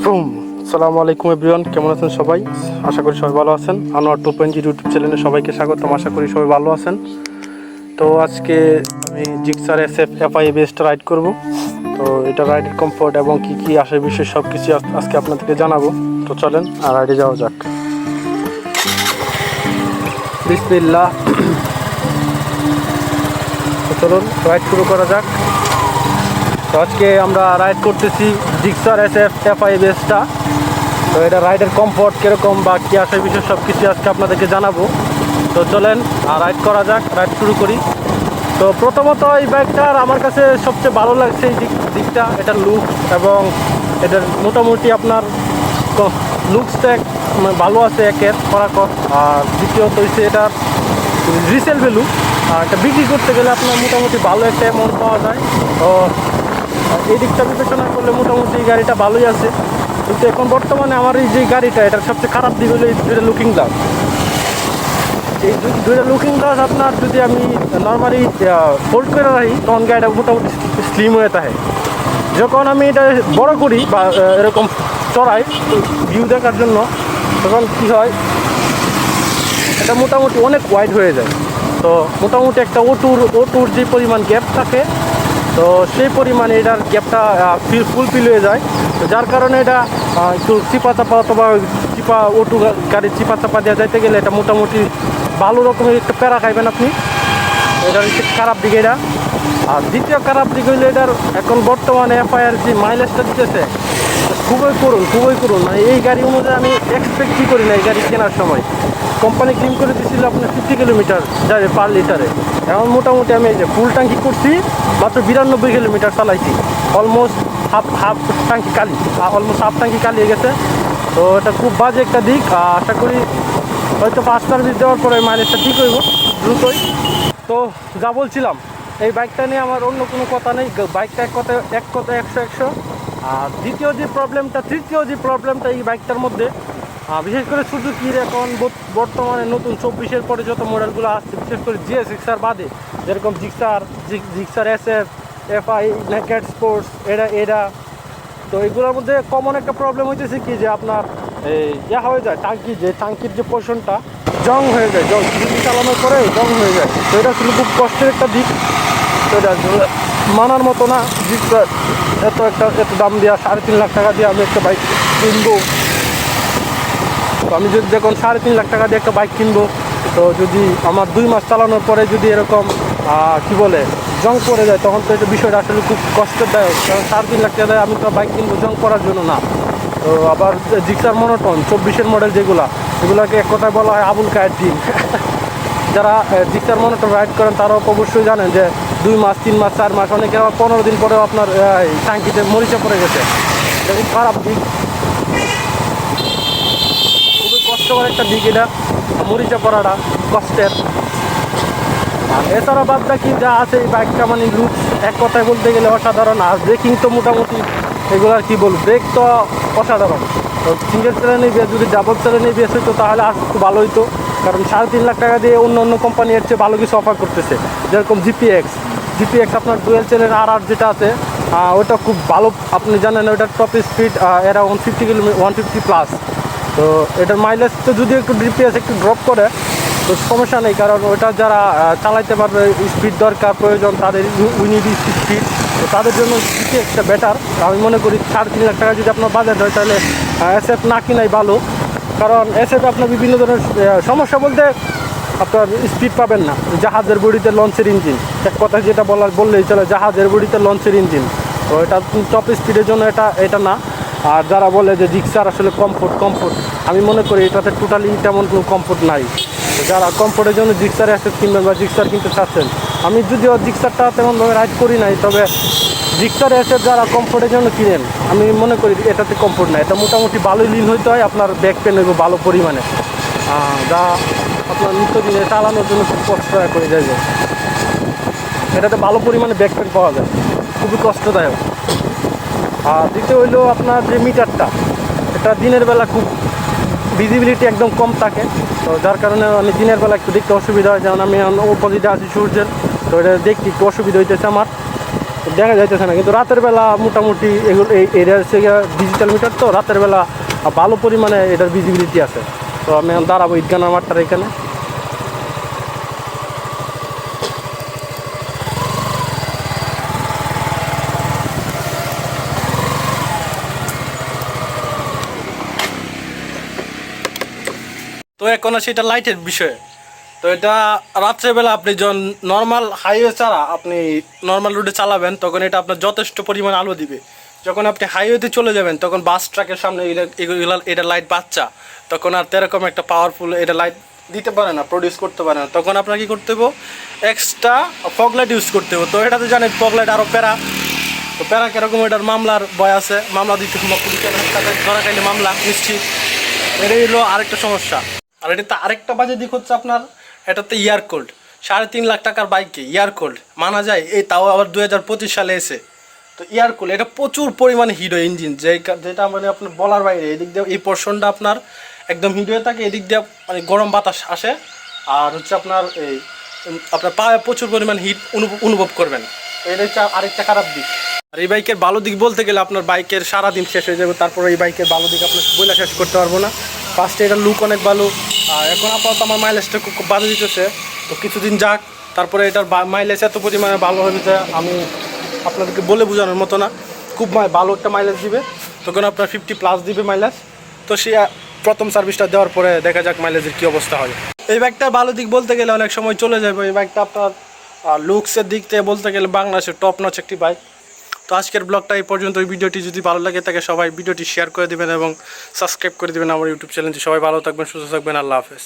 আসসালামু আলাইকুম এভরিওয়ান, কেমন আছেন সবাই? আশা করি সবাই ভালো আছেন। আনোয়ার 2.0 ইউটিউব চ্যানেলে সবাইকে স্বাগতম। আশা করি সবাই ভালো আছেন। তো আজকে আমি জিক্সার SF FI বেসটা রাইড করব। তো এটা রাইডের কমফোর্ট এবং কি কি আসে বিষয় সব কিছু আজকে আপনাদেরকে জানাবো। তো চলেন আর রাইডে যাওয়া যাক। বিসমিল্লাহ। তো চলুন রাইড শুরু করা যাক। তো আজকে আমরা রাইড করতেছি জিক্সার SF FI বেসটা। তো এটা রাইডের কমফোর্ট কীরকম বা কী আসে বিষয় সব কিছু আজকে আপনাদেরকে জানাবো। তো চলেন আর রাইড করা যাক, রাইড শুরু করি। তো প্রথমত এই বাইকটার আমার কাছে সবচেয়ে ভালো লাগছে এই দিকটা, এটার লুক এবং এটার মোটামুটি আপনার লুকসটা ভালো আছে একের করাকর। আর দ্বিতীয়ত হচ্ছে এটার রিসেল ভ্যালু, আর এটা বিক্রি করতে গেলে আপনার মোটামুটি ভালো একটা অ্যামাউন্ট পাওয়া যায়। তো এই দিকটা বিবেচনা করলে মোটামুটি এই গাড়িটা ভালোই আছে। কিন্তু এখন বর্তমানে আমার এই যে গাড়িটা, এটার সবচেয়ে খারাপ দিক হলো এই দুইটা লুকিং গ্লাস। এই দুইটা লুকিং গ্লাস আপনার যদি আমি নর্মালি ফোল্ড করে রাখি তখন গাড়িটা মোটামুটি স্লিম হয়ে থাকে। যখন আমি এটা বড় করি বা এরকম চড়াই ভিউ দেখার জন্য, তখন কী হয়, এটা মোটামুটি অনেক ওয়াইড হয়ে যায়। তো মোটামুটি একটা ওটুর যে পরিমাণ গ্যাপ থাকে, তো সেই পরিমাণে এটার গ্যাপটা ফুলফিল হয়ে যায়। তো যার কারণে এটা একটু চিপা চাপা অথবা গাড়ির চিপা চাপা দেওয়া যাইতে গেলে এটা মোটামুটি ভালো রকমের একটা প্যারা খাইবেন আপনি। এটার হচ্ছে খারাপ দিকে এটা। আর দ্বিতীয় খারাপ দিক হইলে এটার এখন বর্তমানে FIR যে মাইলেজটা দিতেছে খুবই করুন। মানে এই গাড়ি অনুযায়ী আমি এক্সপেক্টই করি না এই গাড়ি কেনার সময়। কোম্পানি ক্লেম করে দিয়েছিল আপনার 50 কিলোমিটার যায় পার লিটারে। এখন মোটামুটি আমি এই যে ফুল ট্যাঙ্কি করছি মাত্র 92 কিলোমিটার চালাইছি। অলমোস্ট হাফ ট্যাঙ্কি কালি হয়ে গেছে। তো এটা খুব বাজে একটা দিক। আশা করি হয়তো 5 সার্ভিস দেওয়ার পরে মাইলেজটা ঠিক হইব দ্রুতই। তো যা বলছিলাম, এই বাইকটা নিয়ে আমার অন্য কোনো কথা নেই। বাইকটা এক কথা 100। আর তৃতীয় যে প্রবলেমটা এই বাইকটার মধ্যে, বিশেষ করে সুজুকির এখন বর্তমানে নতুন 24-এর পরে যত মডেলগুলো আসছে, বিশেষ করে GSX-R বাদে, যেরকম Gixxer SF FI naked sports এরা তো এগুলোর মধ্যে কমন একটা প্রবলেম হইতেছে কি, যে আপনার এই হয়ে যায় টাঙ্কির যে পোর্শনটা জং হয়ে যায়, চালানোর পরে জং হয়ে যায়। তো এটা আসলে খুব কষ্টের একটা দিক। তো এটা মানার মতো না। জিক্সার এত দাম দেওয়া, 3.5 লাখ টাকা দিয়ে আমি একটা বাইক কিনবো। তো আমি যদি যখন 3.5 লাখ টাকা দিয়ে একটা বাইক কিনবো, তো যদি আমার 2 মাস চালানোর পরে যদি এরকম জং পড়ে যায়, তখন তো এটা বিষয়টা আসলে খুব কষ্টদায়ক। কারণ 3.5 লাখ টাকা আমি তো বাইক কিনবো জং পড়ার জন্য না। তো আবার জিক্সার মনোটন 24-এর মডেল এগুলোকে এক কথায় বলা হয় আবুল কায়ের টিম। যারা জিক্সার মনোটন রাইড করেন তারাও অবশ্যই জানেন যে 2 মাস 3 মাস 4 মাস, অনেকে আবার 15 দিন পরেও আপনার ট্যাঙ্কিতে মরিচা পড়ে গেছে। এটা খুব খারাপ দিক, খুবই কষ্টকর একটা দিক এটা, মরিচা পড়াটা কষ্টের। আর এছাড়া বাদ বাকি যা আছে এই বাইকটা মানে লুক এক কথায় বলতে গেলে অসাধারণ। আর ব্রেকিং তো মোটামুটি এগুলো আর কি বলবো, ব্রেক তো অসাধারণ। তো সিঙ্গেল চ্যানেলে যদি ডাবল চ্যানেলে বেশ হইতো তাহলে আর একটু ভালো হইতো। কারণ 3.5 লাখ টাকা দিয়ে অন্য কোম্পানি এর চেয়ে ভালো কিছু অফার করতেছে। যেরকম জিপিএক্স আপনার ডুয়েল চ্যানেল আর যেটা আছে, ওটা খুব ভালো। আপনি জানেন ওটার টপ স্পিড এরা 150 প্লাস। তো এটার মাইলেজ তো যদি একটু ডিপিএস একটু ড্রপ করে তো সমস্যা নেই, কারণ ওটা যারা চালাইতে পারবে, স্পিড দরকার প্রয়োজন তাদের, উইনিডি স্পিড, তো তাদের জন্য একটা বেটার। আমি মনে করি 3.5 লাখ টাকা যদি আপনার বাজেট হয় তাহলে SF না কিনাই ভালো। কারণ SF আপনার বিভিন্ন ধরনের সমস্যা বলতে আপনার স্পিড পাবেন না। জাহাজের বডিতে লঞ্চের ইঞ্জিন, এক কথা যেটা বললেই চলে, জাহাজের বডিতে লঞ্চের ইঞ্জিন। তো এটা টপ স্পিডের জন্য এটা না। আর যারা বলে যে জিক্সার আসলে কমফোর্ট, আমি মনে করি এটাতে টোটালি তেমন কোনো কমফোর্ট নাই। যারা কমফোর্টের জন্য জিক্সার SF কিনবেন বা জিক্সার কিনতে চাচ্ছেন, আমি যদিও জিক্সারটা তেমনভাবে রাইড করি নাই, তবে জিক্সার SF যারা কমফোর্টের জন্য কিনেন, আমি মনে করি এটাতে কমফোর্ট নাই। এটা মোটামুটি ভালোই লিন হইতে হয়, আপনার ব্যাক পেন হইব ভালো পরিমাণে, যা আপনার নিত্যদিনে চালানোর জন্য খুব কষ্ট করে যাইবে। এটাতে ভালো পরিমাণে ব্যাক পেন পাওয়া যায়, খুবই কষ্টদায়ক। আর দ্বিতীয় হইলো আপনার যে মিটারটা, এটা দিনের বেলা খুব ভিজিবিলিটি একদম কম থাকে। তো যার কারণে আমি দিনের বেলা একটু দেখতে অসুবিধা হয়। যেমন আমি অপোজিটে আছি সূর্যের, তো এটা দেখতে একটু অসুবিধা হইতেছে আমার। দেখা যাইতেছে না, কিন্তু রাতের বেলা মোটামুটি এগুলো এটার থেকে ডিজিটাল মিটার তো রাতের বেলা ভালো পরিমাণে এটার ভিজিবিলিটি আছে। তো আমি দাঁড়াবো ঈদগানার মাঠটার এখানে। তো এখন আছে এটা লাইটের বিষয়ে। তো এটা রাত্রেবেলা আপনি যখন নর্মাল হাইওয়ে ছাড়া আপনি নর্মাল রুটে চালাবেন তখন এটা আপনার যথেষ্ট পরিমাণ আলো দিবে। যখন আপনি হাইওয়েতে চলে যাবেন তখন বাস ট্রাকের সামনে এগুলো এটা লাইট বাচ্চা, তখন আর তেরকম একটা পাওয়ারফুল এটা লাইট দিতে পারে না, প্রডিউস করতে পারে না। তখন আপনার কী করতে হবে, এক্সট্রা ফগ লাইট ইউজ করতে হবে। তো এটা তো জানেন ফগ লাইট আরও প্যারা। তো প্যারা কীরকম, এটার মামলার ভয় আছে, মামলা দিতে পুলিশের সাথে ধরা খাইলে মামলা নিশ্চিত। এটাই হলো আরেকটা সমস্যা। আর এটাতে আরেকটা বাজে দিক হচ্ছে আপনার এটাতে ইয়ার কোল্ড। 3.5 লাখ টাকার বাইকে ইয়ার কোল্ড মানা যায়, এই তাও আবার 2025 সালে এসে। তো ইয়ার কোল্ড এটা প্রচুর পরিমাণে হিট হয় ইঞ্জিন, যেটা মানে আপনার বলার বাইরে। এদিক দিয়ে এই পোর্শনটা আপনার একদম হিট হয়ে থাকে, এদিক দিয়ে মানে গরম বাতাস আসে। আর হচ্ছে আপনার এই আপনার পায়ে প্রচুর পরিমাণ হিট অনুভব করবেন। তো এটা হচ্ছে আরেকটা খারাপ দিক। আর এই বাইকের ভালো দিক বলতে গেলে আপনার বাইকের সারাদিন শেষ হয়ে যাবে, তারপরে এই বাইকের ভালো দিক আপনার বইলা শেষ করতে পারবো না। ফার্স্টে এটার লুক অনেক ভালো, আর এখন আপাতত আমার মাইলেজটা খুব বাজে দিতেছে। তো কিছুদিন যাক, তারপরে এটার মাইলেজ এত পরিমাণে ভালো হবে যে আমি আপনাদেরকে বলে বোঝানোর মতো না। খুব ভালো একটা মাইলেজ দিবে, তখন আপনার 50+ দিবে মাইলেজ। তো সে প্রথম সার্ভিসটা দেওয়ার পরে দেখা যাক মাইলেজের কী অবস্থা হয়। এই বাইকটার ভালো দিক বলতে গেলে অনেক সময় চলে যাবে। এই বাইকটা আপনার লুকসের দিক থেকে বলতে গেলে বাংলাদেশের টপ নচ একটি বাইক। তো আজকের ব্লগটা এই পর্যন্ত। এই ভিডিওটি যদি ভালো লাগে থাকে সবাই ভিডিওটি শেয়ার করে দেবেন এবং সাবস্ক্রাইব করে দেবেন আমার ইউটিউব চ্যানেলটি। সবাই ভালো থাকবেন, সুস্থ থাকবেন, আল্লাহ হাফেজ।